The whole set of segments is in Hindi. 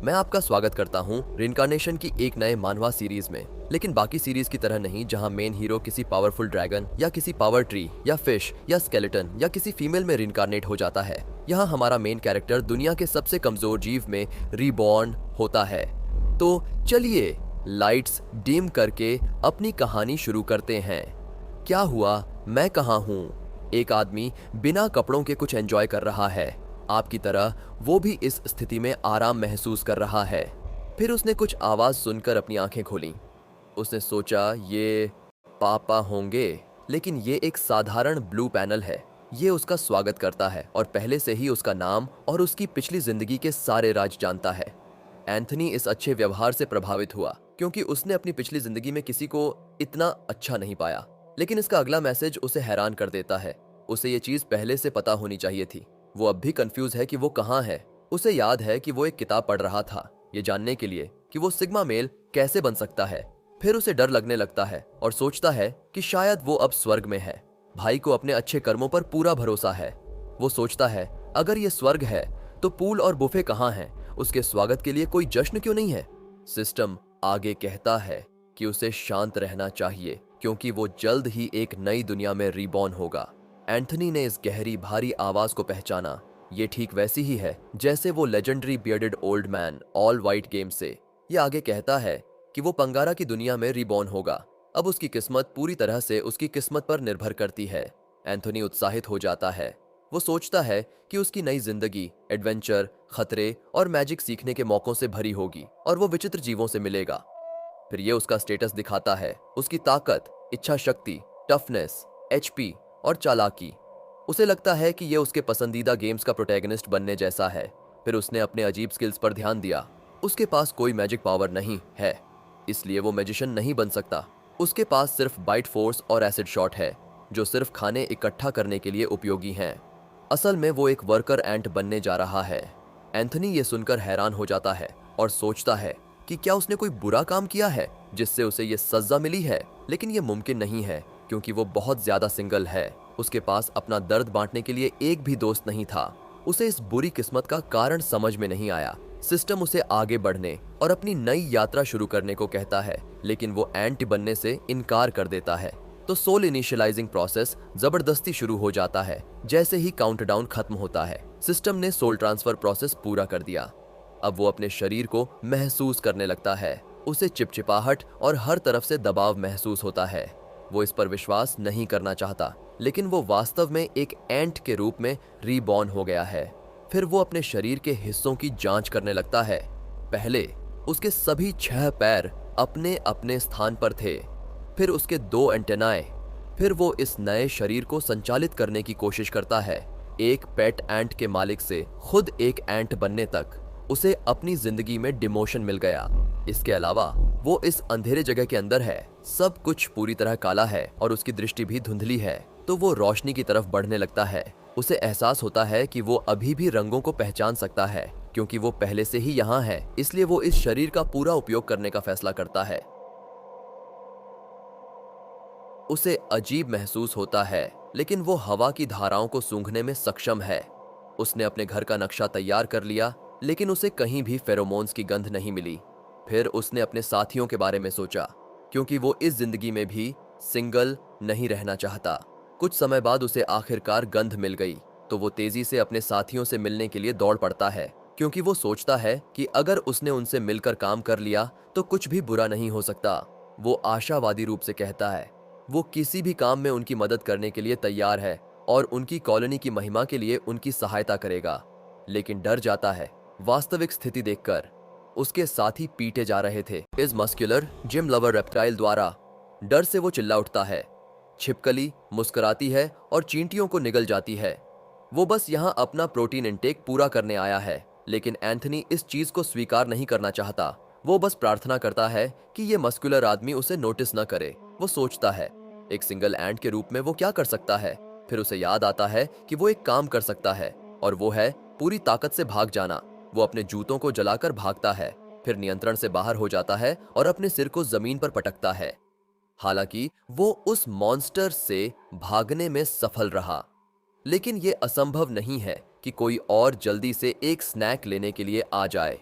मैं आपका स्वागत करता हूँ रिइंकार्नेशन की एक नए मानवा सीरीज में। लेकिन बाकी सीरीज की तरह नहीं, जहाँ मेन हीरो किसी पावरफुल ड्रैगन या किसी पावर ट्री या फिश या स्केलेटन या किसी फीमेल में रिइंकार्नेट हो जाता है। यहाँ हमारा मेन कैरेक्टर दुनिया के सबसे कमजोर जीव में रीबॉर्न होता है। तो चलिए लाइट्स डिम करके अपनी कहानी शुरू करते हैं। क्या हुआ, मैं कहाँ हूँ? एक आदमी बिना कपड़ों के कुछ एंजॉय कर रहा है। आपकी तरह वो भी इस स्थिति में आराम महसूस कर रहा है। फिर उसने कुछ आवाज सुनकर अपनी आंखें खोलीं। उसने सोचा ये पापा होंगे, लेकिन ये एक साधारण ब्लू पैनल है। ये उसका स्वागत करता है और पहले से ही उसका नाम और उसकी पिछली जिंदगी के सारे राज जानता है। एंथनी इस अच्छे व्यवहार से प्रभावित हुआ क्योंकि उसने अपनी पिछली जिंदगी में किसी को इतना अच्छा नहीं पाया। लेकिन इसका अगला मैसेज उसे हैरान कर देता है। उसे ये चीज पहले से पता होनी चाहिए थी। वो अब भी कंफ्यूज है कि वो कहाँ है। उसे याद है कि वो एक किताब पढ़ रहा था, ये जानने के लिए कि वो सिग्मा मेल कैसे बन सकता है। फिर उसे डर लगने लगता है और सोचता है कि शायद वो अब स्वर्ग में है। भाई को अपने अच्छे कर्मों पर पूरा भरोसा है। वो सोचता है अगर ये स्वर्ग है तो पूल और बुफे कहाँ हैं? उसके स्वागत के लिए कोई जश्न क्यों नहीं है? सिस्टम आगे कहता है कि उसे शांत रहना चाहिए क्योंकि वो जल्द ही एक नई दुनिया में रीबॉर्न होगा। एंथनी ने इस गहरी भारी आवाज को पहचाना। ये ठीक वैसी ही है जैसे वो legendary bearded old man all white game से। ये आगे कहता है कि वो पंगारा की दुनिया में रीबॉर्न होगा। अब उसकी किस्मत पूरी तरह से उसकी किस्मत पर निर्भर करती है। एंथनी उत्साहित हो जाता है। वो सोचता है कि उसकी नई जिंदगी एडवेंचर, खतरे और मैजिक सीखने के मौकों से भरी होगी और वो विचित्र जीवों से मिलेगा। फिर ये उसका स्टेटस दिखाता है, उसकी ताकत, इच्छा शक्ति, टफनेस, एचपी और चालाकी। उसे लगता है कि ये उसके पसंदीदा गेम्स का प्रोटैगनिस्ट बनने जैसा है। फिर उसने अपने अजीब स्किल्स पर ध्यान दिया। उसके पास कोई मैजिक पावर नहीं है, इसलिए वो मैजिशियन नहीं बन सकता। उसके पास सिर्फ बाइट फोर्स और एसिड शॉट है, जो सिर्फ खाने इकट्ठा करने के लिए उपयोगी हैं। असल में वो एक वर्कर एंट बनने जा रहा है। एंथनी ये सुनकर हैरान हो जाता है और सोचता है कि क्या उसने कोई बुरा काम किया है जिससे उसे ये सजा मिली है। लेकिन ये मुमकिन नहीं है क्योंकि वो बहुत ज्यादा सिंगल है। उसके पास अपना दर्द बांटने के लिए एक भी दोस्त नहीं था। उसे इस बुरी किस्मत का कारण समझ में नहीं आया। सिस्टम उसे आगे बढ़ने और अपनी नई यात्रा शुरू करने को कहता है, लेकिन वो एंट बनने से इनकार कर देता है। तो सोल इनिशियलाइजिंग प्रोसेस जबरदस्ती शुरू हो जाता है। जैसे ही काउंटडाउन खत्म होता है, सिस्टम ने सोल ट्रांसफर प्रोसेस पूरा कर दिया। अब वो अपने शरीर को महसूस करने लगता है। उसे चिपचिपाहट और हर तरफ से दबाव महसूस होता है। वो इस पर विश्वास नहीं करना चाहता, लेकिन वो वास्तव में एक एंट के रूप में रीबॉर्न हो गया है। फिर वो अपने शरीर के हिस्सों की जांच करने लगता है। पहले उसके सभी 6 पैर अपने अपने स्थान पर थे, फिर उसके 2 एंटेनाए। फिर वो इस नए शरीर को संचालित करने की कोशिश करता है, एक पेट एंट के मालिक से खुद एक एंट बनने तक। उसे अपनी जिंदगी में डिमोशन मिल गया। इसके अलावा वो इस अंधेरे जगह के अंदर है। सब कुछ पूरी तरह काला है और उसकी दृष्टि भी धुंधली है। तो वो रोशनी की तरफ बढ़ने लगता है। उसे एहसास होता है कि वो अभी भी रंगों को पहचान सकता है क्योंकि वो पहले से ही यहाँ है। इसलिए वो इस शरीर का पूरा उपयोग करने का फैसला करता है। उसे अजीब महसूस होता है, लेकिन वो हवा की धाराओं को सूंघने में सक्षम है। उसने अपने घर का नक्शा तैयार कर लिया, लेकिन उसे कहीं भी फेरोमोन्स की गंध नहीं मिली। फिर उसने अपने साथियों के बारे में सोचा, क्योंकि वो इस जिंदगी में भी सिंगल नहीं रहना चाहता। कुछ समय बाद उसे आखिरकार गंध मिल गई, तो वो तेजी से अपने साथियों से मिलने के लिए दौड़ पड़ता है, क्योंकि वो सोचता है कि अगर उसने उनसे मिलकर काम कर लिया तो कुछ भी बुरा नहीं हो सकता। वो आशावादी रूप से कहता है वो किसी भी काम में उनकी मदद करने के लिए तैयार है और उनकी कॉलोनी की महिमा के लिए उनकी सहायता करेगा। लेकिन डर जाता है वास्तविक स्थिति देखकर। उसके साथी पीटे जा रहे थे इस मस्कुलर जिम लवर रेप्टाइल द्वारा। डर से वो चिल्ला उठता है। छिपकली मुस्कुराती है और चींटियों को निगल जाती है। वो बस यहाँ अपना प्रोटीन इंटेक पूरा करने आया है, लेकिन एंथनी इस चीज को स्वीकार नहीं करना चाहता। वो बस प्रार्थना करता है कि ये मस्कुलर आदमी उसे नोटिस न करे। वो सोचता है एक सिंगल एंट के रूप में वो क्या कर सकता है। फिर उसे याद आता है कि वो एक काम कर सकता है, और वो है पूरी ताकत से भाग जाना। वो अपने जूतों को जलाकर भागता है, फिर नियंत्रण से बाहर हो जाता है और अपने सिर को जमीन पर पटकता है। हालांकि वो उस मॉन्स्टर से भागने में सफल रहा, लेकिन ये असंभव नहीं है कि कोई और जल्दी से एक स्नैक लेने के लिए आ जाए।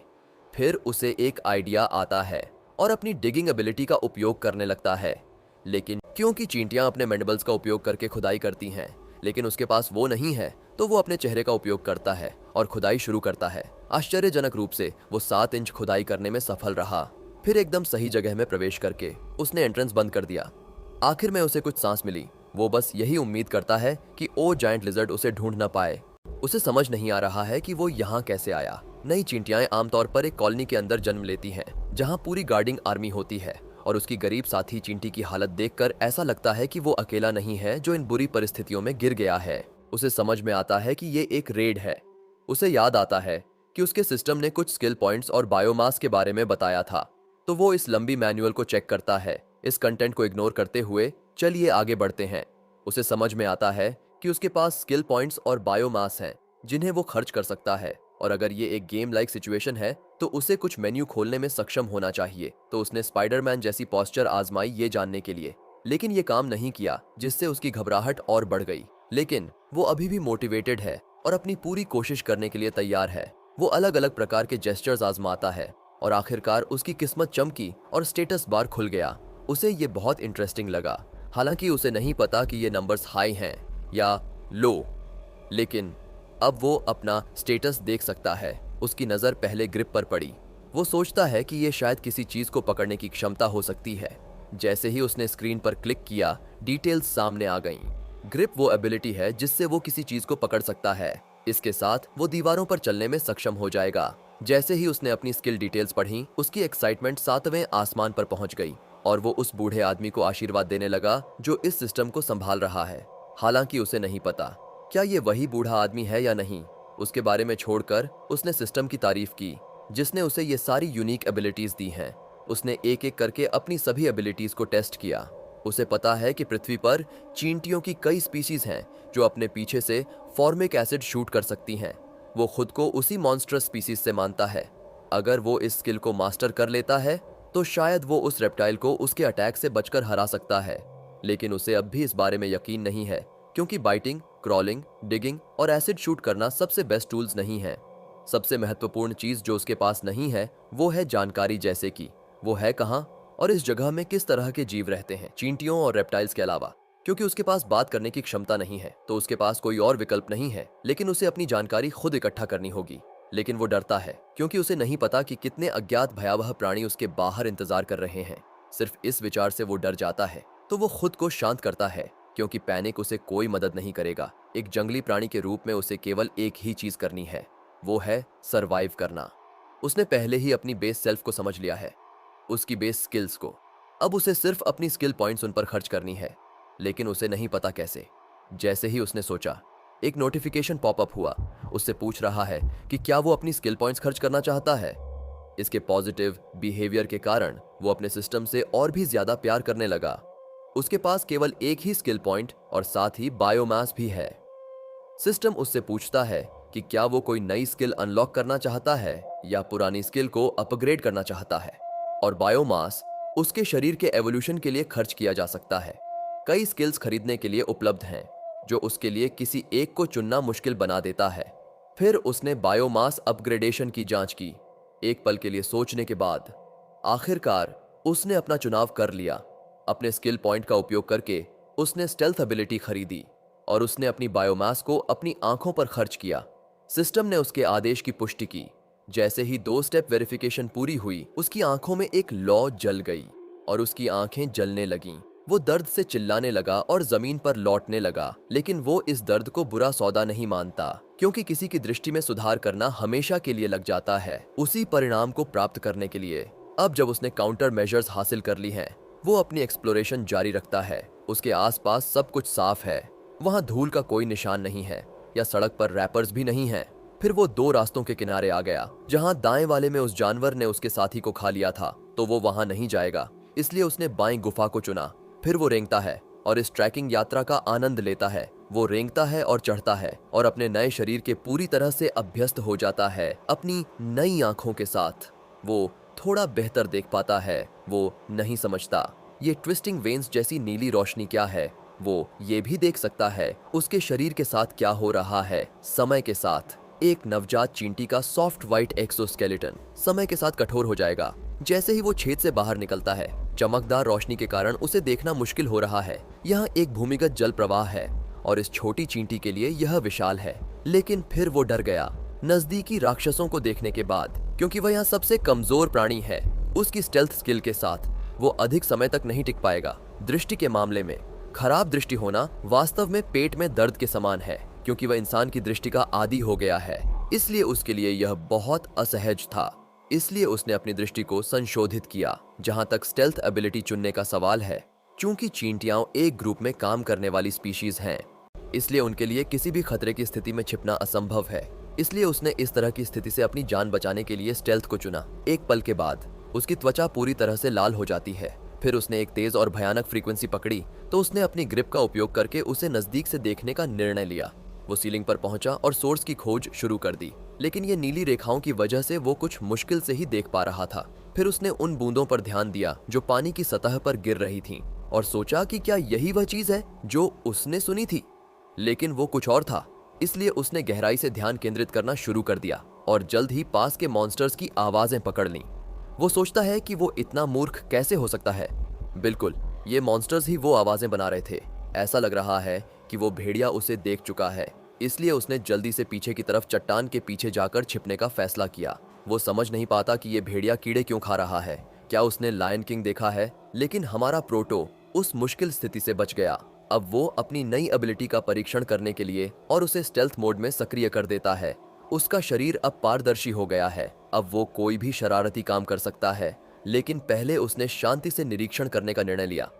फिर उसे एक आइडिया आता है और अपनी डिगिंग एबिलिटी का उपयोग करने लगता है। लेकिन क्योंकि चींटियां अपने मैंडिबल्स का उपयोग करके खुदाई करती हैं, लेकिन उसके पास वो नहीं है, तो वो अपने चेहरे का उपयोग करता है और खुदाई शुरू करता है। आश्चर्यजनक रूप से वो 7 इंच खुदाई करने में सफल रहा। फिर एकदम सही जगह में प्रवेश करके उसने एंट्रेंस बंद कर दिया। आखिर में उसे कुछ सांस मिली। वो बस यही उम्मीद करता है कि ओ जायंट लिजर्ड उसे ढूंढ न पाए। उसे समझ नहीं आ रहा है कि वो यहाँ कैसे आया। नई चींटियां आमतौर पर एक कॉलोनी के अंदर जन्म लेती हैं, जहाँ पूरी गार्डिंग आर्मी होती है, और उसकी गरीब साथी चींटी की हालत देखकर ऐसा लगता है कि वो अकेला नहीं है जो इन बुरी परिस्थितियों में गिर गया है। उसे समझ में आता है कि ये एक रेड है। उसे याद आता है कि उसके सिस्टम ने कुछ स्किल पॉइंट्स और बायोमास के बारे में बताया था, तो वो इस लंबी मैनुअल को चेक करता है। इस कंटेंट को इग्नोर करते हुए चलिए आगे बढ़ते हैं। उसे समझ में आता है कि उसके पास स्किल पॉइंट्स और बायोमास हैं जिन्हें वो खर्च कर सकता है, और अगर ये एक गेम लाइक सिचुएशन है तो उसे कुछ मेन्यू खोलने में सक्षम होना चाहिए। तो उसने स्पाइडरमैन जैसी पोस्चर आजमाई ये जानने के लिए, लेकिन ये काम नहीं किया, जिससे उसकी घबराहट और बढ़ गई। लेकिन वो अभी भी मोटिवेटेड है और अपनी पूरी कोशिश करने के लिए तैयार है। वो अलग अलग प्रकार के जेस्चर्स आजमाता है और आखिरकार उसकी किस्मत चमकी और स्टेटस बार खुल गया। उसे ये बहुत इंटरेस्टिंग लगा। हालांकि उसे नहीं पता कि ये नंबर्स हाई हैं या लो, लेकिन अब वो अपना स्टेटस देख सकता है। उसकी नज़र पहले ग्रिप पर पड़ी। वो सोचता है कि ये शायद किसी चीज़ को पकड़ने की क्षमता हो सकती है। जैसे ही उसने स्क्रीन पर क्लिक किया, डिटेल्स सामने आ गईं। ग्रिप वो एबिलिटी है जिससे वो किसी चीज़ को पकड़ सकता है। इसके साथ वो दीवारों पर चलने में सक्षम हो जाएगा। जैसे ही उसने अपनी स्किल डिटेल्स पढ़ी, उसकी एक्साइटमेंट 7वें आसमान पर पहुंच गई और वो उस बूढ़े आदमी को आशीर्वाद देने लगा जो इस सिस्टम को संभाल रहा है। हालांकि उसे नहीं पता क्या ये वही बूढ़ा आदमी है या नहीं। उसके बारे में छोड़कर उसने सिस्टम की तारीफ की जिसने उसे ये सारी यूनिक एबिलिटीज दी हैं। उसने एक एक करके अपनी सभी एबिलिटीज को टेस्ट किया। उसे पता है कि पृथ्वी पर चींटियों की कई स्पीशीज हैं जो अपने पीछे से फॉर्मिक एसिड शूट कर सकती हैं। वो खुद को उसी मॉन्स्टरस स्पीसीज से मानता है। अगर वो इस स्किल को मास्टर कर लेता है तो शायद वो उस रेप्टाइल को उसके अटैक से बचकर हरा सकता है। लेकिन उसे अब भी इस बारे में यकीन नहीं है, क्योंकि बाइटिंग, क्रॉलिंग, डिगिंग और एसिड शूट करना सबसे बेस्ट टूल्स नहीं हैं। सबसे महत्वपूर्ण चीज जो उसके पास नहीं है वो है जानकारी, जैसे कि वो है कहाँ और इस जगह में किस तरह के जीव रहते हैं, चींटियों और रेप्टाइल्स के अलावा। क्योंकि उसके पास बात करने की क्षमता नहीं है तो उसके पास कोई और विकल्प नहीं है, लेकिन उसे अपनी जानकारी खुद इकट्ठा करनी होगी। लेकिन वो डरता है क्योंकि उसे नहीं पता कि कितने अज्ञात भयावह प्राणी उसके बाहर इंतजार कर रहे हैं। सिर्फ इस विचार से वो डर जाता है, तो वो खुद को शांत करता है, क्योंकि पैनिक उसे कोई मदद नहीं करेगा। एक जंगली प्राणी के रूप में उसे केवल एक ही चीज करनी है, वो है सरवाइव करना। उसने पहले ही अपनी बेस सेल्फ को समझ लिया है, उसकी बेस स्किल्स को। अब उसे सिर्फ अपनी स्किल पॉइंट्स उन पर खर्च करनी है, लेकिन उसे नहीं पता कैसे। जैसे ही उसने सोचा, एक नोटिफिकेशन पॉपअप हुआ। उससे पूछ रहा है कि क्या वो अपनी स्किल पॉइंट्स खर्च करना चाहता है। इसके पॉजिटिव बिहेवियर के कारण वो अपने सिस्टम से और भी ज्यादा प्यार करने लगा। उसके पास केवल एक ही स्किल पॉइंट और साथ ही बायोमास भी है। सिस्टम उससे पूछता है कि क्या वो कोई नई स्किल अनलॉक करना चाहता है या पुरानी स्किल को अपग्रेड करना चाहता है। और बायोमास उसके शरीर के एवोल्यूशन के लिए खर्च किया जा सकता है। कई स्किल्स खरीदने के लिए उपलब्ध हैं जो उसके लिए किसी एक को चुनना मुश्किल बना देता है। फिर उसने बायोमास अपग्रेडेशन की जांच की। एक पल के लिए सोचने के बाद आखिरकार उसने अपना चुनाव कर लिया। अपने स्किल पॉइंट का उपयोग करके उसने स्टेल्थ एबिलिटी खरीदी और उसने अपनी बायोमास को अपनी आंखों पर खर्च किया। सिस्टम ने उसके आदेश की पुष्टि की। जैसे ही 2 स्टेप वेरिफिकेशन पूरी हुई, उसकी आंखों में एक लौ जल गई और उसकी आंखें जलने लगीं। वो दर्द से चिल्लाने लगा और जमीन पर लौटने लगा, लेकिन वो इस दर्द को बुरा सौदा नहीं मानता, क्योंकि किसी की दृष्टि में सुधार करना हमेशा के लिए लग जाता है उसी परिणाम को प्राप्त करने के लिए। अब जब उसने काउंटर मेजर्स हासिल कर ली हैं, वो अपनी एक्सप्लोरेशन जारी रखता है। उसके आसपास सब कुछ साफ है, वहां धूल का कोई निशान नहीं है या सड़क पर रैपर्स भी नहीं है। फिर वो 2 रास्तों के किनारे आ गया। जहां दाएं वाले में उस जानवर ने उसके साथी को खा लिया था, तो वो वहां नहीं जाएगा, इसलिए उसने बाएं गुफा को चुना। फिर वो रेंगता है और इस ट्रैकिंग यात्रा का आनंद लेता है। वो रेंगता है और चढ़ता है और अपने नए शरीर के पूरी तरह से अभ्यस्त हो जाता है। अपनी नई आंखों के साथ वो थोड़ा बेहतर देख पाता है। वो नहीं समझता ये ट्विस्टिंग वेन्स जैसी नीली रोशनी क्या है। वो ये भी देख सकता है उसके शरीर के साथ क्या हो रहा है समय के साथ। एक नवजात चींटी का सॉफ्ट व्हाइट एक्सोस्केलेटन समय के साथ कठोर हो जाएगा। जैसे ही वो छेद से बाहर निकलता है, चमकदार रोशनी के कारण उसे देखना मुश्किल हो रहा है। यहाँ एक भूमिगत जल प्रवाह है और इस छोटी चींटी के लिए यह विशाल है। लेकिन फिर वो डर गया नजदीकी राक्षसों को देखने के बाद, क्योंकि वह यहाँ सबसे कमजोर प्राणी है। उसकी स्टेल्थ स्किल के साथ वो अधिक समय तक नहीं टिक पाएगा। दृष्टि के मामले में खराब दृष्टि होना वास्तव में पेट में दर्द के समान है, क्योंकि वह इंसान की दृष्टि का आदी हो गया है। इसलिए उसके लिए यह बहुत असहज था। इसलिए उसने अपनी दृष्टि को संशोधित किया। जहां तक स्टेल्थ एबिलिटी चुनने का सवाल है, चूंकि चींटियां एक ग्रुप में काम करने वाली स्पीशीज हैं, इसलिए उनके लिए किसी भी खतरे की स्थिति में छिपना असंभव है। इसलिए उसने इस तरह की स्थिति से अपनी जान बचाने के लिए स्टेल्थ को चुना। एक पल के बाद उसकी त्वचा पूरी तरह से लाल हो जाती है। फिर उसने एक तेज और भयानक फ्रीक्वेंसी पकड़ी तो उसने अपनी ग्रिप का उपयोग करके उसे नजदीक से देखने का निर्णय लिया। वो सीलिंग पर पहुंचा और सोर्स की खोज शुरू कर दी, लेकिन ये नीली रेखाओं की वजह से वो कुछ मुश्किल से ही देख पा रहा था। फिर उसने उन बूंदों पर ध्यान दिया जो पानी की सतह पर गिर रही थीं, और सोचा कि क्या यही वह चीज है जो उसने सुनी थी। लेकिन वो कुछ और था। इसलिए उसने गहराई से ध्यान केंद्रित करना शुरू कर दिया और जल्द ही पास के मॉन्स्टर्स की आवाजें पकड़ लीं। वो सोचता है कि वो इतना मूर्ख कैसे हो सकता है। बिल्कुल, ये मॉन्स्टर्स ही वो आवाजें बना रहे थे। ऐसा लग रहा है कि वो भेड़िया उसे देख चुका है। इसलिए उसने जल्दी से पीछे की तरफ चट्टान के पीछे जाकर छिपने का फैसला किया। वो समझ नहीं पाता कि ये भेड़िया कीड़े क्यों खा रहा है। क्या उसने लायन किंग देखा है? लेकिन हमारा प्रोटो उस मुश्किल स्थिति से बच गया। अब वो अपनी नई एबिलिटी का परीक्षण करने के लिए और उसे स्टेल्थ मोड में सक्रिय कर देता है। उसका शरीर अब पारदर्शी हो गया है। अब वो कोई भी शरारती काम कर सकता है। लेकिन पहले उसने शांति से निरीक्षण करने का निर्णय लिया।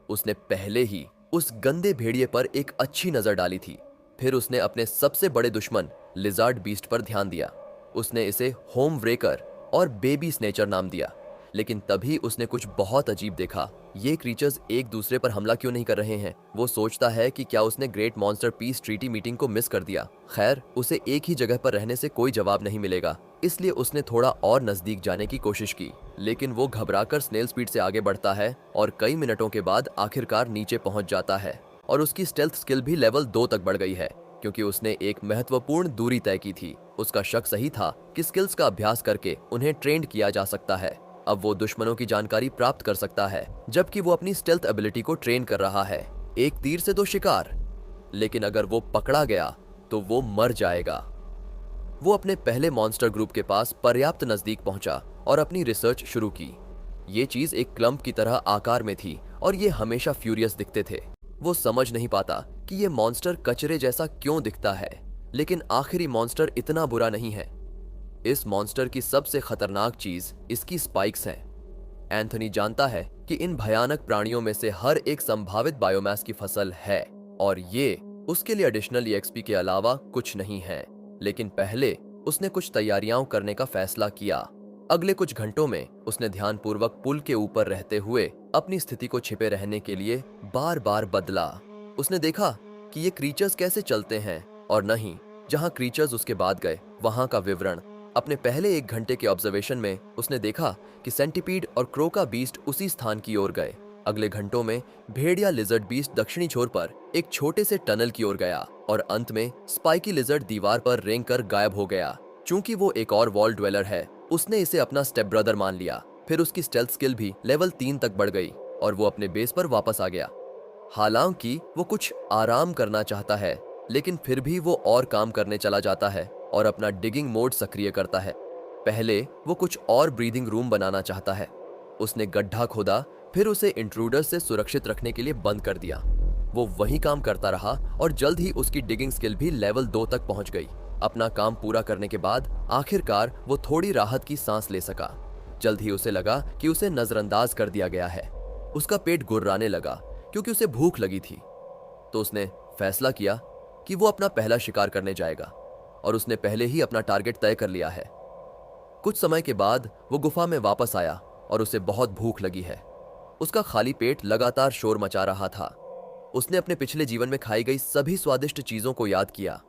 उसने पहले ही उस गंदे भेड़िए पर एक अच्छी नजर डाली थी। फिर उसने अपने सबसे बड़े दुश्मन लिजार्ड बीस्ट पर ध्यान दिया। उसने इसे होम व्रेकर और बेबी स्नेचर नाम दिया। लेकिन तभी उसने कुछ बहुत अजीब देखा। ये क्रीचर्स एक दूसरे पर हमला क्यों नहीं कर रहे हैं? वो सोचता है कि क्या उसने great monster peace treaty meeting को मिस कर दिया। खैर, उसे एक ही जगह पर रहने से कोई जवाब नहीं मिलेगा, इसलिए उसने थोड़ा और नजदीक जाने की कोशिश की। लेकिन वो घबराकर स्नेल स्पीड से आगे बढ़ता है और कई मिनटों के बाद आखिरकार नीचे पहुंच जाता है। और उसकी स्टेल्थ स्किल भी लेवल 2 तक बढ़ गई है, क्योंकि उसने एक महत्वपूर्ण दूरी तय की थी। उसका शक सही था कि स्किल्स का अभ्यास करके उन्हें ट्रेंड किया जा सकता है। अब वो दुश्मनों की जानकारी प्राप्त कर सकता है, जबकि वो अपनी स्टेल्थ एबिलिटी को ट्रेन कर रहा है। एक तीर से 2 शिकार। लेकिन अगर वो पकड़ा गया तो वो मर जाएगा। वो अपने पहले मॉन्स्टर ग्रुप के पास पर्याप्त नजदीक पहुंचा और अपनी रिसर्च शुरू की। ये चीज एक क्लम्प की तरह आकार में थी और ये हमेशा फ्यूरियस दिखते थे। वो समझ नहीं पाता कि ये मॉन्स्टर कचरे जैसा क्यों दिखता है, लेकिन आखिरी मॉन्स्टर इतना बुरा नहीं है। इस मॉन्स्टर की सबसे खतरनाक चीज इसकी स्पाइक्स हैं। एंथनी जानता है कि इन भयानक प्राणियों में से हर एक संभावित बायोमास की फसल है, और ये उसके लिए एडिशनल EXP के अलावा कुछ नहीं है। लेकिन पहले उसने कुछ तैयारियां करने का फैसला किया। अगले कुछ घंटों में उसने ध्यानपूर्वक पुल के ऊपर रहते हुए अपनी स्थिति को छिपे रहने के लिए बार बार बदला। उसने देखा कि ये क्रीचर्स कैसे चलते हैं, और नहीं, जहां क्रीचर्स उसके बाद गए वहां का विवरण। अपने पहले 1 घंटे के ऑब्जर्वेशन में उसने देखा कि सेंटीपीड और क्रोका बीस्ट उसी स्थान की ओर गए। अगले घंटों में भेड़िया लिजर्ड बीस्ट दक्षिणी छोर पर एक छोटे से टनल की ओर गया, और अंत में स्पाइकी लिजर्ड दीवार पर रेंग कर गायब हो गया। चूंकि वो एक और वॉल ड्वेलर है, उसने इसे अपना स्टेप ब्रदर मान लिया। फिर उसकी स्टेल्थ स्किल भी लेवल 3 तक बढ़ गई और वो अपने बेस पर वापस आ गया। हालांकि वो कुछ आराम करना चाहता है, लेकिन फिर भी वो और काम करने चला जाता है और अपना डिगिंग मोड सक्रिय करता है। पहले वो कुछ और ब्रीदिंग रूम बनाना चाहता है। उसने गड्ढा खोदा, फिर उसे इंट्रूडर से सुरक्षित रखने के लिए बंद कर दिया। वो वही काम करता रहा और जल्द ही उसकी डिगिंग स्किल भी लेवल 2 तक पहुंच गई। अपना काम पूरा करने के बाद आखिरकार वो थोड़ी राहत की सांस ले सका। जल्द ही उसे लगा कि उसे नजरअंदाज कर दिया गया है। उसका पेट गुर्राने लगा क्योंकि उसे भूख लगी थी। तो उसने फैसला किया कि वो अपना पहला शिकार करने जाएगा, और उसने पहले ही अपना टारगेट तय कर लिया है। कुछ समय के बाद वो गुफा में वापस आया और उसे बहुत भूख लगी है। उसका खाली पेट लगातार शोर मचा रहा था। उसने अपने पिछले जीवन में खाई गई सभी स्वादिष्ट चीजों को याद किया।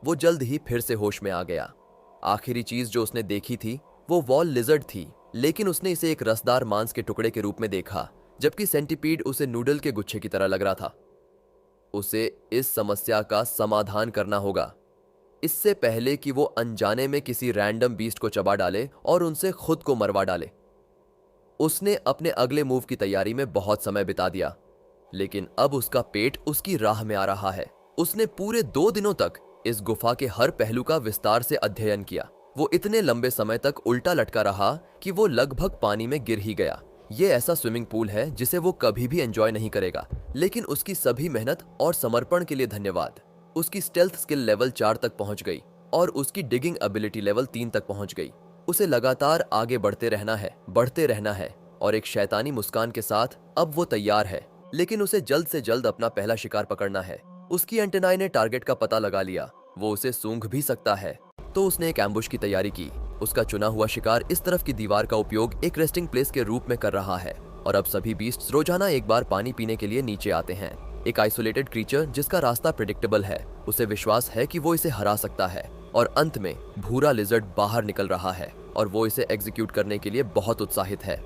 वो जल्द ही फिर से होश में आ गया। आखिरी चीज जो उसने देखी थी वो वॉल लिजर्ड थी, लेकिन उसने इसे एक रसदार मांस के टुकड़े के रूप में देखा, जबकि सेंटीपीड उसे नूडल के गुच्छे की तरह लग रहा था। उसे इस समस्या का समाधान करना होगा। इससे पहले कि वो अनजाने में किसी रैंडम बीस्ट को चबा डाले और उनसे खुद को मरवा डाले। उसने अपने अगले मूव की तैयारी में बहुत समय बिता दिया, लेकिन अब उसका पेट उसकी राह में आ रहा है। उसने पूरे 2 दिनों तक इस गुफा के हर पहलू का विस्तार से अध्ययन किया। वो इतने लंबे समय तक उल्टा लटका रहा कि वो लगभग पानी में गिर ही गया। ये ऐसा स्विमिंग पूल है जिसे वो कभी भी एंजॉय नहीं करेगा, लेकिन उसकी सभी मेहनत और समर्पण के लिए धन्यवाद। उसकी स्टेल्थ स्किल लेवल 4 तक पहुंच गई और उसकी डिगिंग एबिलिटी लेवल 3 तक पहुंच गई। उसे लगातार आगे बढ़ते रहना है और एक शैतानी मुस्कान के साथ अब वो तैयार है, लेकिन उसे जल्द से जल्द अपना पहला शिकार पकड़ना है। उसकी एंटेनाई ने टारगेट का पता लगा लिया, वो उसे सूंघ भी सकता है, तो उसने एक एम्बुश की तैयारी की। उसका चुना हुआ शिकार इस तरफ की दीवार का उपयोग एक रेस्टिंग प्लेस के रूप में कर रहा है और अब सभी बीस्ट्स रोजाना एक बार पानी पीने के लिए नीचे आते हैं। एक आइसोलेटेड क्रीचर जिसका रास्ता प्रेडिक्टेबल है, उसे विश्वास है कि वो इसे हरा सकता है और अंत में भूरा लिजर्ड बाहर निकल रहा है और वो इसे एग्जीक्यूट करने के लिए बहुत उत्साहित है।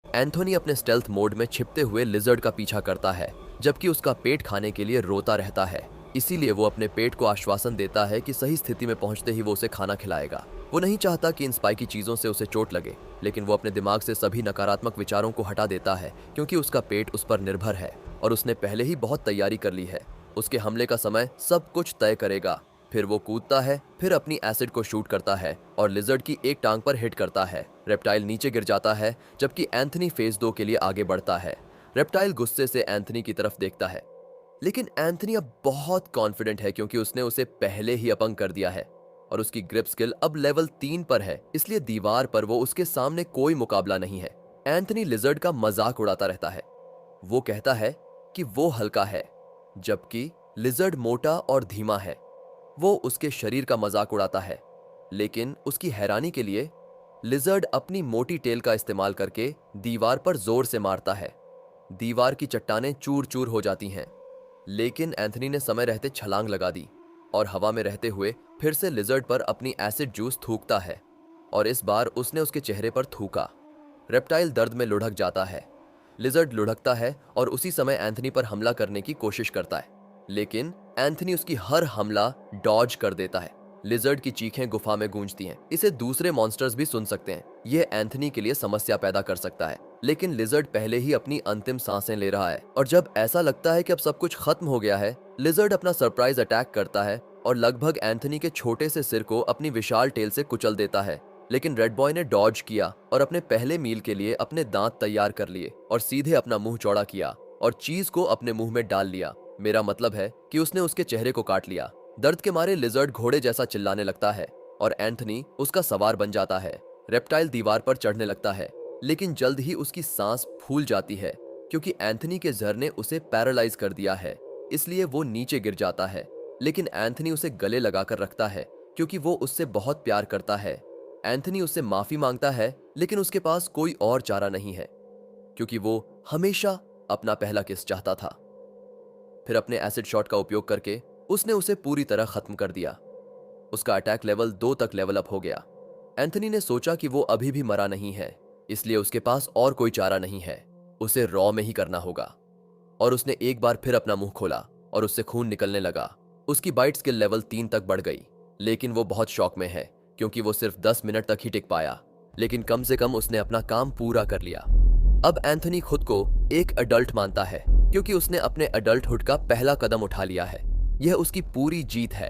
एंथोनी अपने स्टेल्थ मोड में छिपते हुए लिजर्ड का पीछा करता है, जबकि उसका पेट खाने के लिए रोता रहता है। इसीलिए वो अपने पेट को आश्वासन देता है कि सही स्थिति में पहुंचते ही वो उसे खाना खिलाएगा। वो नहीं चाहता कि इन स्पाइकी चीजों से उसे चोट लगे, लेकिन वो अपने दिमाग से सभी नकारात्मक विचारों को हटा देता है क्योंकि उसका पेट उस पर निर्भर है और उसने पहले ही बहुत तैयारी कर ली है। उसके हमले का समय सब कुछ तय करेगा। फिर वो कूदता है, फिर अपनी एसिड को शूट करता है और लिजर्ड की एक टांग पर हिट करता है। रेप्टाइल नीचे गिर जाता है, जबकि एंथनी फेज 2 के लिए आगे बढ़ता है। रेप्टाइल गुस्से से एंथनी की तरफ देखता है, लेकिन एंथनी अब बहुत कॉन्फिडेंट है क्योंकि उसने उसे पहले ही अपंग कर दिया है और उसकी ग्रिप स्किल अब लेवल 3 पर है, इसलिए दीवार पर वो उसके सामने कोई मुकाबला नहीं है। एंथनी लिजर्ड का मजाक उड़ाता रहता है। वो कहता है कि वो हल्का है, जबकि लिजर्ड मोटा और धीमा है। वो उसके शरीर का मजाक उड़ाता है, लेकिन उसकी हैरानी के लिए लिजर्ड अपनी मोटी टेल का इस्तेमाल करके दीवार पर जोर से मारता है। दीवार की चट्टानें चूर चूर हो जाती हैं, लेकिन एंथनी ने समय रहते छलांग लगा दी और हवा में रहते हुए फिर से लिजर्ड पर अपनी एसिड जूस थूकता है और इस बार उसने उसके चेहरे पर थूका। रेप्टाइल दर्द में लुढ़क जाता है। लिजर्ड लुढ़कता है और उसी समय एंथनी पर हमला करने की कोशिश करता है, लेकिन एंथनी उसकी हर हमला डॉज कर देता है। लिजर्ड की चीखें गुफा में गूंजती हैं। इसे दूसरे मॉन्स्टर्स भी सुन सकते हैं। यह एंथनी के लिए समस्या पैदा कर सकता है, लेकिन लिजर्ड पहले ही अपनी अंतिम सांसें ले रहा है और जब ऐसा लगता है कि अब सब कुछ खत्म हो गया है, लिजर्ड अपना सरप्राइज अटैक करता है और लगभग एंथनी के छोटे से सिर को अपनी विशाल टेल से कुचल देता है। लेकिन रेड बॉय ने डॉज किया और अपने पहले मील के लिए अपने दांत तैयार कर लिए और सीधे अपना मुंह चौड़ा किया और चीज को अपने मुंह में डाल लिया। मेरा मतलब है कि उसने उसके चेहरे को काट लिया। दर्द के मारे लिजर्ड घोड़े जैसा चिल्लाने लगता है और एंथनी उसका सवार बन जाता है। रेप्टाइल दीवार पर चढ़ने लगता है, लेकिन जल्द ही उसकी सांस फूल जाती है क्योंकि एंथनी के जहर ने उसे पैरालाइज कर दिया है। इसलिए वो नीचे गिर जाता है, लेकिन एंथनी उसे गले लगाकर रखता है क्योंकि वो उससे बहुत प्यार करता है। एंथनी उससे माफी मांगता है, लेकिन उसके पास कोई और चारा नहीं है क्योंकि वो हमेशा अपना पहला किस चाहता था। फिर अपने एसिड शॉट का उपयोग करके उसने उसे पूरी तरह खत्म कर दिया। उसका अटैक लेवल 2 तक लेवल अप हो गया। एंथनी ने सोचा कि वो अभी भी मरा नहीं है, इसलिए उसके पास और कोई चारा नहीं है, उसे रॉ में ही करना होगा। और उसने एक बार फिर अपना मुंह खोला और उससे खून निकलने लगा। उसकी बाइट स्किल लेवल 3 तक बढ़ गई, लेकिन वो बहुत शौक में है क्योंकि वो सिर्फ 10 मिनट तक ही टिक पाया, लेकिन कम से कम उसने अपना काम पूरा कर लिया। अब एंथनी खुद को एक अडल्ट मानता है क्योंकि उसने अपने अडल्टहुड का पहला कदम उठा लिया है। यह उसकी पूरी जीत है।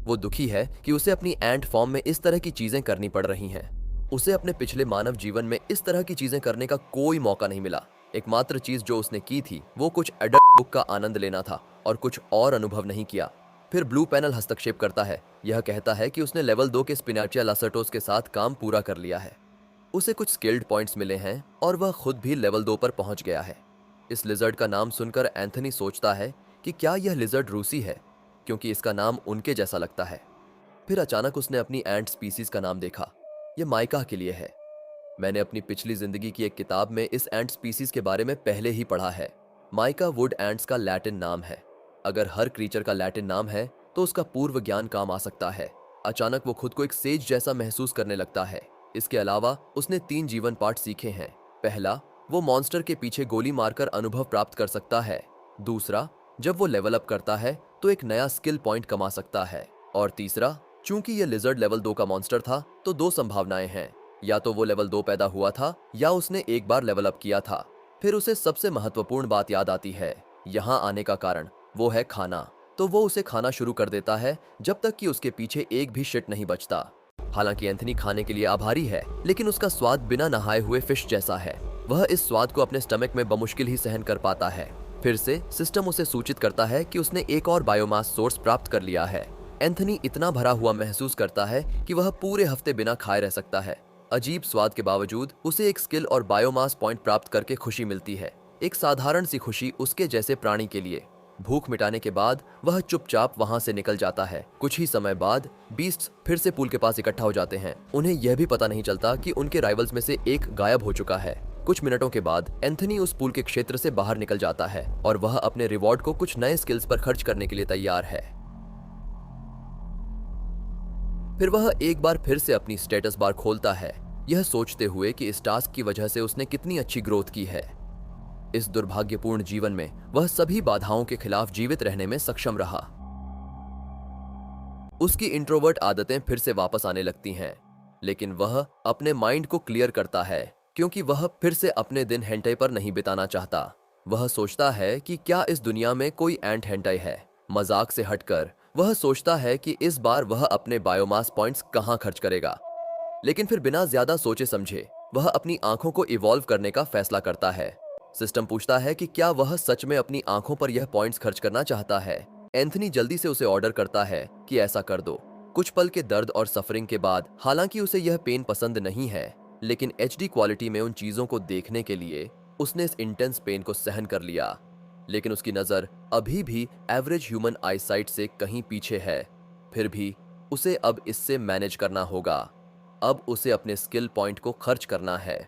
वो दुखी है कि उसे अपनी एंट फॉर्म में इस तरह की चीजें करनी पड़ रही हैं। उसे अपने पिछले मानव जीवन में इस तरह की चीजें करने का कोई मौका नहीं मिला। एकमात्र चीज जो उसने की थी वो कुछ एडल्ट बुक का आनंद लेना था और कुछ और अनुभव नहीं किया। फिर ब्लू पैनल हस्तक्षेप करता है। यह कहता है कि उसने लेवल 2 के स्पिनाचिया लासर्टोस के साथ काम पूरा कर लिया है। उसे कुछ स्किल्ड पॉइंट्स मिले हैं और वह खुद भी लेवल 2 पर पहुंच गया है। इस लिजर्ड का नाम सुनकर एंथनी सोचता है कि क्या यह लिजर्ड रूसी है, क्योंकि इसका नाम उनके जैसा लगता है। फिर अचानक उसने अपनी एंट स्पीसीज का नाम देखा। यह माइका के लिए है। मैंने अपनी पिछली जिंदगी की एक किताब में इस एंट स्पीसीज के बारे में पहले ही पढ़ा है। माइका वुड एंट्स का लैटिन नाम है। अगर हर क्रीचर का लैटिन नाम है तो उसका पूर्व ज्ञान काम आ सकता है। अचानक वो खुद को एक सेज जैसा महसूस करने लगता है। इसके अलावा उसने 3 जीवन पाठ सीखे हैं। पहला, वो मॉन्स्टर के पीछे गोली मारकर अनुभव प्राप्त कर सकता है। दूसरा, जब वो लेवल अप करता है तो एक नया स्किल पॉइंट कमा सकता है। और तीसरा, चूंकि ये लिजर्ड लेवल 2 का मॉन्स्टर था, तो दो संभावनाएं हैं, या तो वो लेवल 2 पैदा हुआ था या उसने एक बार लेवल अप किया था। फिर उसे सबसे महत्वपूर्ण बात याद आती है। यहाँ आने का कारण वो है खाना। तो वो उसे खाना शुरू कर देता है जब तक कि उसके पीछे एक भी शिट नहीं बचता। हालांकि एंथनी खाने के लिए आभारी है, लेकिन उसका स्वाद बिना नहाए हुए फिश जैसा है। वह इस स्वाद को अपने स्टमक में बमुश्किल ही सहन कर पाता है। फिर से सिस्टम उसे सूचित करता है कि उसने एक और बायोमास सोर्स प्राप्त कर लिया है। एंथनी इतना भरा हुआ महसूस करता है कि वह पूरे हफ्ते बिना खाए रह सकता है। अजीब स्वाद के बावजूद उसे एक स्किल और बायोमास पॉइंट प्राप्त करके खुशी मिलती है, एक साधारण सी खुशी उसके जैसे प्राणी के लिए। भूख मिटाने के बाद वह चुपचाप वहां से निकल जाता है। कुछ ही समय बाद बीस्ट्स फिर से पूल के पास इकट्ठा हो जाते हैं। उन्हें यह भी पता नहीं चलता कि उनके राइवल्स में से एक गायब हो चुका है। कुछ मिनटों के बाद एंथनी उस पूल के क्षेत्र से बाहर निकल जाता है और वह अपने रिवॉर्ड को कुछ नए स्किल्स पर खर्च करने के लिए तैयार है। फिर वह एक बार फिर से अपनी स्टेटस बार खोलता है, यह सोचते हुए कि इस टास्क की वजह से उसने कितनी अच्छी ग्रोथ की है। इस दुर्भाग्यपूर्ण जीवन में वह सभी बाधाओं के खिलाफ जीवित रहने में सक्षम रहा। उसकी इंट्रोवर्ट आदतें फिर से वापस आने लगती हैं, लेकिन वह अपने माइंड को क्लियर करता है क्योंकि वह फिर से अपने दिन हेंटाई पर नहीं बिताना चाहता। वह सोचता है कि क्या इस दुनिया में कोई एंट हेंटाई है। मजाक से हटकर वह सोचता है कि इस बार वह अपने बायोमास पॉइंट्स कहां खर्च करेगा। लेकिन फिर बिना ज्यादा सोचे समझे वह अपनी आंखों को इवॉल्व करने का फैसला करता है। सिस्टम पूछता है कि क्या वह सच में अपनी आंखों पर यह पॉइंट्स खर्च करना चाहता है। एंथनी जल्दी से उसे ऑर्डर करता है कि ऐसा कर दो। कुछ पल के दर्द और सफरिंग के बाद, हालांकि उसे यह पेन पसंद नहीं है, लेकिन एचडी क्वालिटी में उन चीजों को देखने के लिए उसने इस इंटेंस पेन को सहन कर लिया। लेकिन उसकी नजर अभी भी एवरेज ह्यूमन आईसाइट से कहीं पीछे है। फिर भी उसे अब इससे मैनेज करना होगा। अब उसे अपने स्किल पॉइंट को खर्च करना है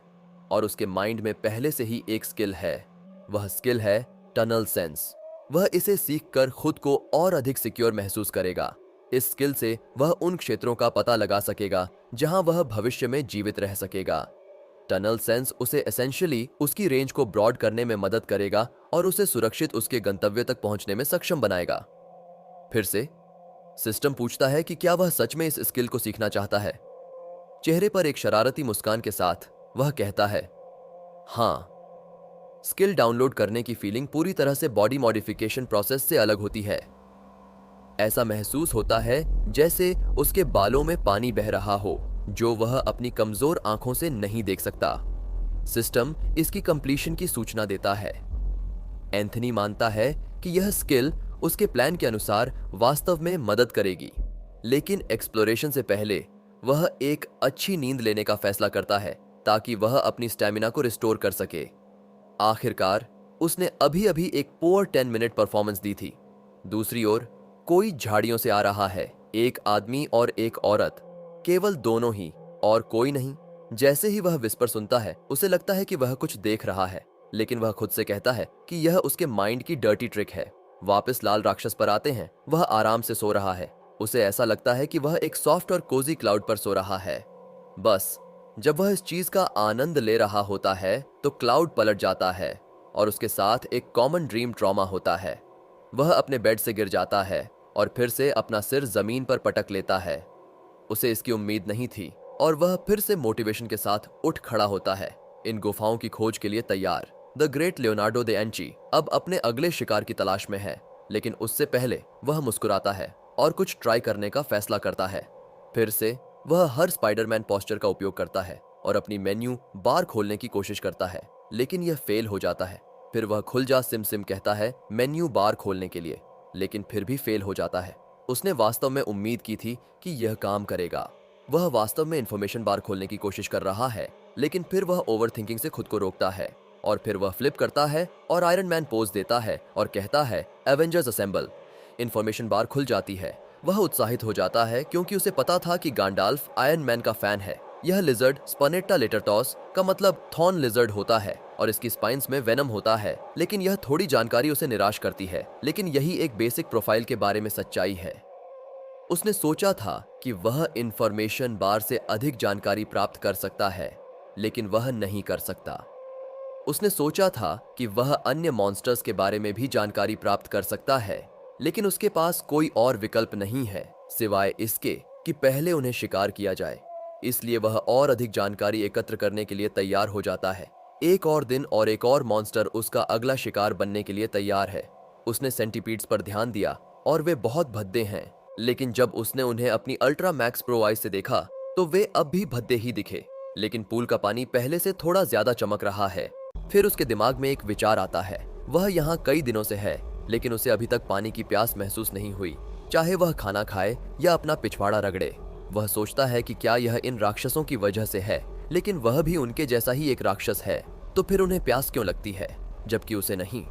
और उसके माइंड में पहले से ही एक स्किल है। वह स्किल है टनल सेंस। वह इसे सीखकर खुद को और अधिक सिक्योर महसूस करेगा। इस स्किल से वह उन क्षेत्रों का पता लगा सकेगा जहां वह भविष्य में जीवित रह सकेगा। टनल सेंस उसे एसेंशियली उसकी रेंज को ब्रॉड करने में मदद करेगा और उसे सुरक्षित उसके गंतव्य तक पहुंचने में सक्षम बनाएगा। फिर से सिस्टम पूछता है कि क्या वह सच में इस स्किल को सीखना चाहता है। चेहरे पर एक शरारती मुस्कान के साथ वह कहता है, हाँ। स्किल डाउनलोड करने की फीलिंग पूरी तरह से बॉडी मॉडिफिकेशन प्रोसेस से अलग होती है। ऐसा महसूस होता है जैसे उसके बालों में पानी बह रहा हो, जो वह अपनी कमजोर आंखों से नहीं देख सकता। सिस्टम इसकी कंप्लीशन की सूचना देता है। एंथनी मानता है कि यह स्किल उसके प्लान के अनुसार वास्तव में मदद करेगी, लेकिन एक्सप्लोरेशन से पहले वह एक अच्छी नींद लेने का फैसला करता है ताकि वह अपनी स्टैमिना को रिस्टोर कर सके। आखिरकार उसने अभी अभी एक पुअर 10 मिनट परफॉर्मेंस दी थी। दूसरी ओर कोई झाड़ियों से आ रहा है, एक आदमी और एक औरत, केवल दोनों ही और कोई नहीं। जैसे ही वह विस्पर सुनता है, उसे लगता है कि वह कुछ देख रहा है, लेकिन वह खुद से कहता है कि यह उसके माइंड की डर्टी ट्रिक है। वापस लाल राक्षस पर आते हैं। वह आराम से सो रहा है। उसे ऐसा लगता है कि वह एक सॉफ्ट और कोजी क्लाउड पर सो रहा है। बस जब वह इस चीज का आनंद ले रहा होता है तो क्लाउड पलट जाता है और उसके साथ एक कॉमन ड्रीम ट्रॉमा होता है। वह अपने बेड से गिर जाता है और फिर से अपना सिर जमीन पर पटक लेता है। उसे इसकी उम्मीद नहीं थी और वह फिर से मोटिवेशन के साथ उठ खड़ा होता है, इन गुफाओं की खोज के लिए तैयार। द ग्रेट लियोनार्डो द एंची अब अपने अगले शिकार की तलाश में है, लेकिन उससे पहले वह मुस्कुराता है और कुछ ट्राई करने का फैसला करता है। फिर से वह हर स्पाइडरमैन पोस्चर का उपयोग करता है और अपनी मेन्यू बार खोलने की कोशिश करता है, लेकिन यह फेल हो जाता है। फिर वह खुल जा सिम सिम कहता है मेन्यू बार खोलने के लिए, लेकिन फिर भी फेल हो जाता है। उसने वास्तव में उम्मीद की थी कि यह काम करेगा। वह वास्तव में इंफॉर्मेशन बार खोलने की कोशिश कर रहा है, लेकिन फिर वह ओवरथिंकिंग से खुद को रोकता है और फिर वह फ्लिप करता है और आयरन मैन पोज देता है और कहता है एवेंजर्स असेंबल। इंफॉर्मेशन बार खुल जाती है। वह उत्साहित हो जाता है क्योंकि उसे पता था कि गांडाल्फ आयरन मैन का फैन है। यह लिजर्ड स्पनेट्टा लेटरटॉस का मतलब थॉर्न लिजर्ड होता है और इसकी स्पाइन्स में वेनम होता है, लेकिन यह थोड़ी जानकारी उसे निराश करती है। लेकिन यही एक बेसिक प्रोफाइल के बारे में सच्चाई है। उसने सोचा था कि वह इंफॉर्मेशन बार से अधिक जानकारी प्राप्त कर सकता है, लेकिन वह नहीं कर सकता। उसने सोचा था कि वह अन्य मॉन्स्टर्स के बारे में भी जानकारी प्राप्त कर सकता है, लेकिन उसके पास कोई और विकल्प नहीं है सिवाय इसके कि पहले उन्हें शिकार किया जाए। इसलिए वह और अधिक जानकारी एकत्र करने के लिए तैयार हो जाता है। एक और दिन और एक और मॉन्स्टर उसका अगला शिकार बनने के लिए तैयार है। उसने सेंटीपीड्स पर ध्यान दिया और वे बहुत भद्दे हैं, लेकिन जब उसने उन्हें अपनी अल्ट्रा मैक्स प्रो आई से देखा तो वे अब भी भद्दे ही दिखे, लेकिन पूल का पानी पहले से थोड़ा ज्यादा चमक रहा है। फिर उसके दिमाग में एक विचार आता है। वह यहाँ कई दिनों से है, लेकिन उसे अभी तक पानी की प्यास महसूस नहीं हुई, चाहे वह खाना खाए या अपना पिछवाड़ा रगड़े। वह सोचता है कि क्या यह इन राक्षसों की वजह से है, लेकिन वह भी उनके जैसा ही एक राक्षस है, तो फिर उन्हें प्यास क्यों लगती है जबकि उसे नहीं।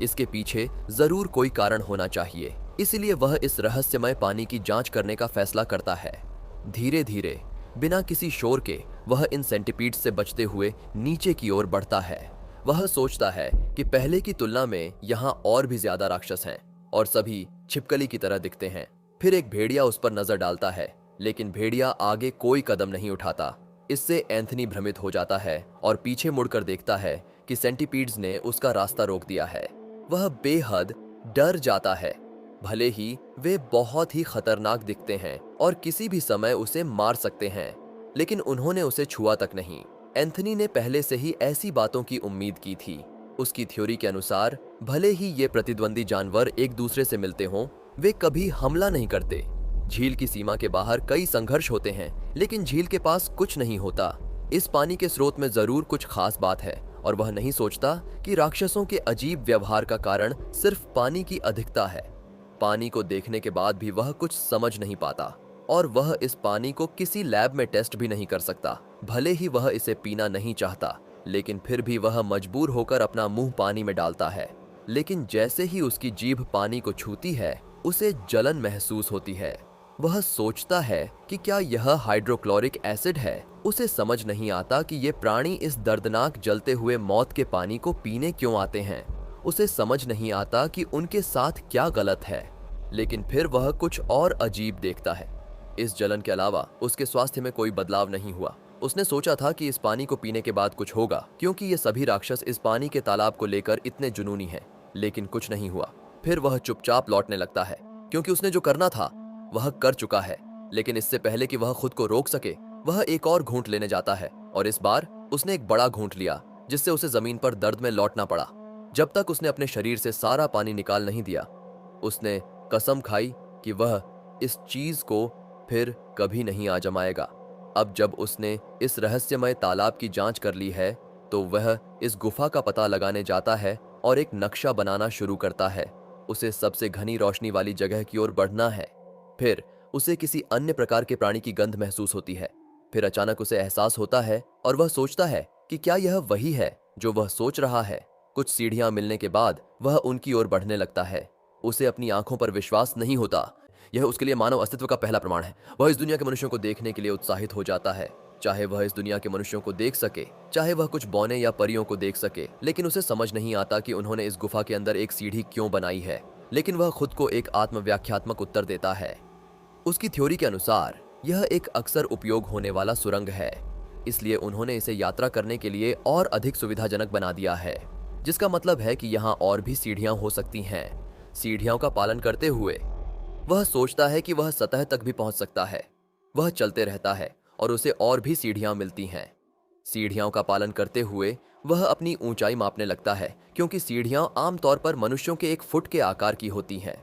इसके पीछे जरूर कोई कारण होना चाहिए, इसलिए वह इस रहस्यमय पानी की जांच करने का फैसला करता है। धीरे धीरे बिना किसी शोर के वह इन सेंटीपीड से बचते हुए नीचे की ओर बढ़ता है। वह सोचता है कि पहले की तुलना में यहाँ और भी ज्यादा राक्षस हैं और सभी छिपकली की तरह दिखते हैं। फिर एक भेड़िया उस पर नजर डालता है, लेकिन भेड़िया आगे कोई कदम नहीं उठाता। इससे एंथनी भ्रमित हो जाता है और पीछे मुड़कर देखता है कि सेंटीपीड्स ने उसका रास्ता रोक दिया है। वह बेहद डर जाता है। भले ही वे बहुत ही खतरनाक दिखते हैं और किसी भी समय उसे मार सकते हैं, लेकिन उन्होंने उसे छुआ तक नहीं। एंथनी ने पहले से ही ऐसी बातों की उम्मीद की थी। उसकी थ्योरी के अनुसार भले ही ये प्रतिद्वंदी जानवर एक दूसरे से मिलते हों, वे कभी हमला नहीं करते। झील की सीमा के बाहर कई संघर्ष होते हैं, लेकिन झील के पास कुछ नहीं होता। इस पानी के स्रोत में जरूर कुछ खास बात है और वह नहीं सोचता कि राक्षसों के अजीब व्यवहार का कारण सिर्फ पानी की अधिकता है। पानी को देखने के बाद भी वह कुछ समझ नहीं पाता और वह इस पानी को किसी लैब में टेस्ट भी नहीं कर सकता। भले ही वह इसे पीना नहीं चाहता, लेकिन फिर भी वह मजबूर होकर अपना मुंह पानी में डालता है। लेकिन जैसे ही उसकी जीभ पानी को छूती है, उसे जलन महसूस होती है। वह सोचता है कि क्या यह हाइड्रोक्लोरिक एसिड है। उसे समझ नहीं आता कि ये प्राणी इस दर्दनाक जलते हुए मौत के पानी को पीने क्यों आते हैं। उसे समझ नहीं आता कि उनके साथ क्या गलत है, लेकिन फिर वह कुछ और अजीब देखता है। इस जलन के अलावा उसके स्वास्थ्य में कोई बदलाव नहीं हुआ। उसने सोचा था कि इस पानी को पीने के बाद कुछ होगा, क्योंकि ये सभी राक्षस इस पानी के तालाब को लेकर इतने जुनूनी हैं, लेकिन कुछ नहीं हुआ। फिर वह चुपचाप लौटने लगता है, क्योंकि उसने जो करना था वह कर चुका है। लेकिन इससे पहले कि वह खुद को रोक सके, वह एक और घूंट लेने जाता है और इस बार उसने एक बड़ा घूंट लिया, जिससे उसे जमीन पर दर्द में लौटना पड़ा। जब तक उसने अपने शरीर से सारा पानी निकाल नहीं दिया, उसने कसम खाई कि वह इस चीज को फिर कभी नहीं आजमाएगा। अब जब उसने इस रहस्यमय तालाब की जांच कर ली है, तो वह इस गुफा का पता लगाने जाता है और एक नक्शा बनाना शुरू करता है। उसे सबसे घनी रोशनी वाली जगह की ओर बढ़ना है। फिर उसे किसी अन्य प्रकार के प्राणी की गंध महसूस होती है। फिर अचानक उसे एहसास होता है और वह सोचता है कि क्या यह वही है जो वह सोच रहा है। कुछ सीढ़ियां मिलने के बाद वह उनकी ओर बढ़ने लगता है। उसे अपनी आंखों पर विश्वास नहीं होता। यह उसके लिए मानव अस्तित्व का पहला प्रमाण है। वह इस दुनिया के मनुष्यों को देखने के लिए उत्साहित हो जाता है, चाहे वह इस दुनिया के मनुष्यों को देख सके, चाहे वह कुछ बौने या परियों को देख सके। लेकिन उसे समझ नहीं आता कि उन्होंने इस गुफा के अंदर एक सीढ़ी क्यों बनाई है। लेकिन वह खुद को एक आत्मव्याख्यात्मक उत्तर देता है। उसकी थ्योरी के अनुसार यह एक अक्सर उपयोग होने वाला सुरंग है, इसलिए उन्होंने इसे यात्रा करने के लिए और अधिक सुविधाजनक बना दिया है, जिसका मतलब है कि यहाँ और भी सीढ़ियां हो सकती हैं। सीढ़ियों का पालन करते हुए वह सोचता है कि वह सतह तक भी पहुंच सकता है। वह चलते रहता है और उसे और भी सीढ़ियां मिलती हैं। सीढ़ियों का पालन करते हुए वह अपनी ऊंचाई मापने लगता है, क्योंकि सीढ़ियां आमतौर पर मनुष्यों के 1 फुट के आकार की होती हैं।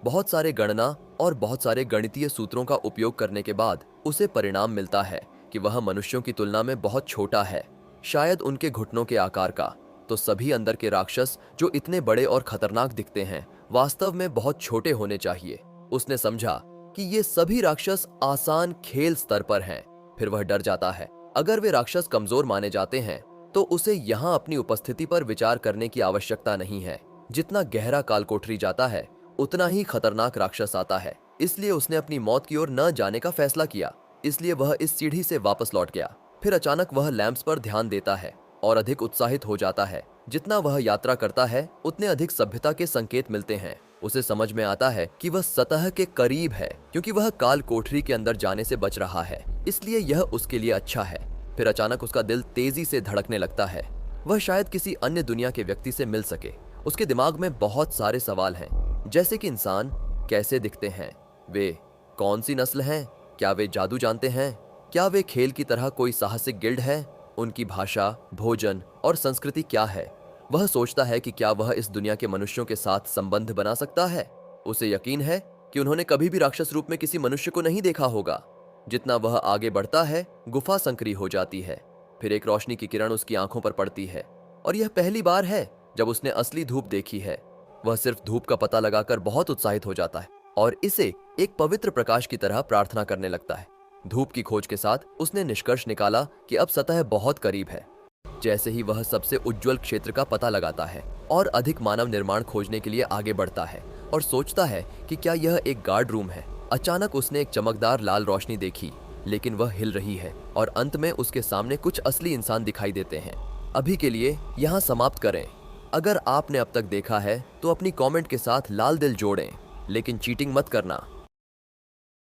बहुत सारे गणना और बहुत सारे गणितीय सूत्रों का उपयोग करने के बाद उसे परिणाम मिलता है कि वह मनुष्यों की तुलना में बहुत छोटा है, शायद उनके घुटनों के आकार का। तो सभी अंदर के राक्षस जो इतने बड़े और खतरनाक दिखते हैं, वास्तव में बहुत छोटे होने चाहिए। उसने समझा कि ये सभी राक्षस आसान खेल स्तर पर हैं। फिर वह डर जाता है। अगर वे राक्षस कमजोर माने जाते हैं, तो उसे यहाँ अपनी उपस्थिति पर विचार करने की आवश्यकता नहीं है। जितना गहरा काल कोठरी जाता है, उतना ही खतरनाक राक्षस आता है। इसलिए उसने अपनी मौत की ओर न जाने का फैसला किया। इसलिए वह इस सीढ़ी से वापस लौट गया। फिर अचानक वह लैंप्स पर ध्यान देता है और अधिक उत्साहित हो जाता है। जितना वह यात्रा करता है, उतने अधिक सभ्यता के संकेत मिलते हैं। उसे समझ में आता है कि वह सतह के करीब है, क्योंकि वह काल कोठरी के अंदर जाने से बच रहा है, इसलिए यह उसके लिए अच्छा है। फिर अचानक उसका दिल तेजी से धड़कने लगता है। वह शायद किसी अन्य दुनिया के व्यक्ति से मिल सके। उसके दिमाग में बहुत सारे सवाल हैं, जैसे कि इंसान कैसे दिखते हैं, वे कौन सी नस्ल हैं, क्या वे जादू जानते हैं? क्या वे खेल की तरह कोई साहसिक गिल्ड है? उनकी भाषा, भोजन और संस्कृति क्या है? वह सोचता है कि क्या वह इस दुनिया के मनुष्यों के साथ संबंध बना सकता है। उसे यकीन है कि उन्होंने कभी भी राक्षस रूप में किसी मनुष्य को नहीं देखा होगा। जितना वह आगे बढ़ता है, गुफा संकरी हो जाती है। फिर एक रोशनी की किरण उसकी आंखों पर पड़ती है और यह पहली बार है जब उसने असली धूप देखी है। वह सिर्फ धूप का पता लगाकर बहुत उत्साहित हो जाता है और इसे एक पवित्र प्रकाश की तरह प्रार्थना करने लगता है। धूप की खोज के साथ उसने निष्कर्ष निकाला कि अब सतह बहुत करीब है। जैसे ही वह सबसे उज्जवल क्षेत्र का पता लगाता है और अधिक मानव निर्माण खोजने के लिए आगे बढ़ता है और सोचता है कि क्या यह एक गार्ड रूम है, अचानक उसने एक चमकदार लाल रोशनी देखी, लेकिन वह हिल रही है और अंत में उसके सामने कुछ असली इंसान दिखाई देते हैं। अभी के लिए यहाँ समाप्त करें। अगर आपने अब तक देखा है तो अपनी कमेंट के साथ लाल दिल जोड़ें, लेकिन चीटिंग मत करना।